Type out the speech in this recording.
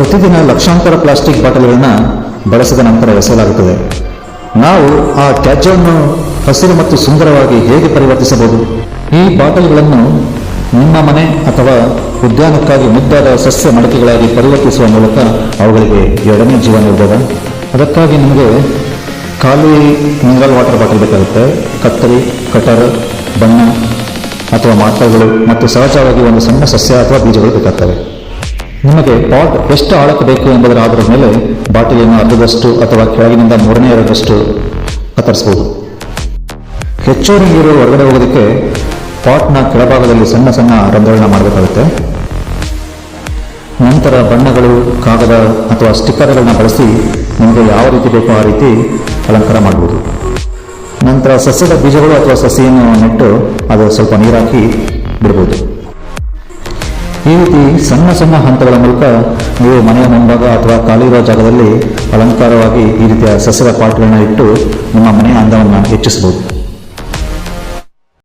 ಪ್ರತಿದಿನ ಲಕ್ಷಾಂತರ ಪ್ಲಾಸ್ಟಿಕ್ ಬಾಟಲ್ಗಳನ್ನ ಬಳಸಿದ ನಂತರ ಎಸೆಯಲಾಗುತ್ತದೆ. ನಾವು ಆ ತ್ಯಾಜ್ಯವನ್ನು ಹಸಿರು ಮತ್ತು ಸುಂದರವಾಗಿ ಹೇಗೆ ಪರಿವರ್ತಿಸಬಹುದು? ಈ ಬಾಟಲ್ಗಳನ್ನು ನಿಮ್ಮ ಮನೆ ಅಥವಾ ಉದ್ಯಾನಕ್ಕಾಗಿ ಮುದ್ದಾದ ಸಸ್ಯ ಮಡಕೆಗಳಾಗಿ ಪರಿವರ್ತಿಸುವ ಮೂಲಕ ಅವುಗಳಿಗೆ ಎರಡನೇ ಜೀವ ನೀಡಬಹುದು. ಅದಕ್ಕಾಗಿ ನಿಮಗೆ ಖಾಲಿ ಮಿನರಲ್ ವಾಟರ್ ಬಾಟಲ್ ಬೇಕಾಗುತ್ತೆ, ಕತ್ತರಿ, ಕಟರ್, ಬಣ್ಣ ಅಥವಾ ಮಾರ್ಕರ್ಗಳು ಮತ್ತು ಸಹಜವಾಗಿ ಒಂದು ಸಣ್ಣ ಸಸ್ಯ ಅಥವಾ ಬೀಜಗಳು ಬೇಕಾಗ್ತವೆ. ನಿಮಗೆ ಪಾಟ್ ಎಷ್ಟು ಆಳಕ್ಕೆ ಬೇಕು ಎಂಬುದರ ಆಧಾರದ ಮೇಲೆ ಬಾಟಲಿಯನ್ನು ಅರ್ಧದಷ್ಟು ಅಥವಾ ಕೆಳಗಿನಿಂದ 1/3 ಕತ್ತರಿಸಬಹುದು. ಹೆಚ್ಚುವರಿ ನೀರು ಹೊರಗಡೆ ಹೋಗೋದಕ್ಕೆ ಪಾಟ್ನ ಕೆಳಭಾಗದಲ್ಲಿ ಸಣ್ಣ ಸಣ್ಣ ರಂಧ್ರಗಳನ್ನ ಮಾಡಬೇಕಾಗುತ್ತೆ. ನಂತರ ಬಣ್ಣಗಳು, ಕಾಗದ ಅಥವಾ ಸ್ಟಿಕ್ಕರ್ಗಳನ್ನ ಬಳಸಿ ನಿಮಗೆ ಯಾವ ರೀತಿ ಬೇಕೋ ಆ ರೀತಿ ಅಲಂಕಾರ ಮಾಡಬಹುದು. ನಂತರ ಸಸ್ಯದ ಬೀಜಗಳು ಅಥವಾ ಸಸಿಯನ್ನು ನೆಟ್ಟು ಅದು ಸ್ವಲ್ಪ ನೀರಾಕಿ ಬಿಡಬಹುದು. ಈ ರೀತಿ ಸಣ್ಣ ಸಣ್ಣ ಹಂತಗಳ ಮೂಲಕ ನೀವು ಮನೆಯ ಮುಂಭಾಗ ಅಥವಾ ಖಾಲಿ ಇರುವ ಜಾಗದಲ್ಲಿ ಅಲಂಕಾರವಾಗಿ ಈ ರೀತಿಯ ಸಸ್ಯದ ಪಾಟ್ಗಳನ್ನ ಇಟ್ಟು ನಿಮ್ಮ ಮನೆಯ ಅಂದವನ್ನು ಹೆಚ್ಚಿಸಬಹುದು.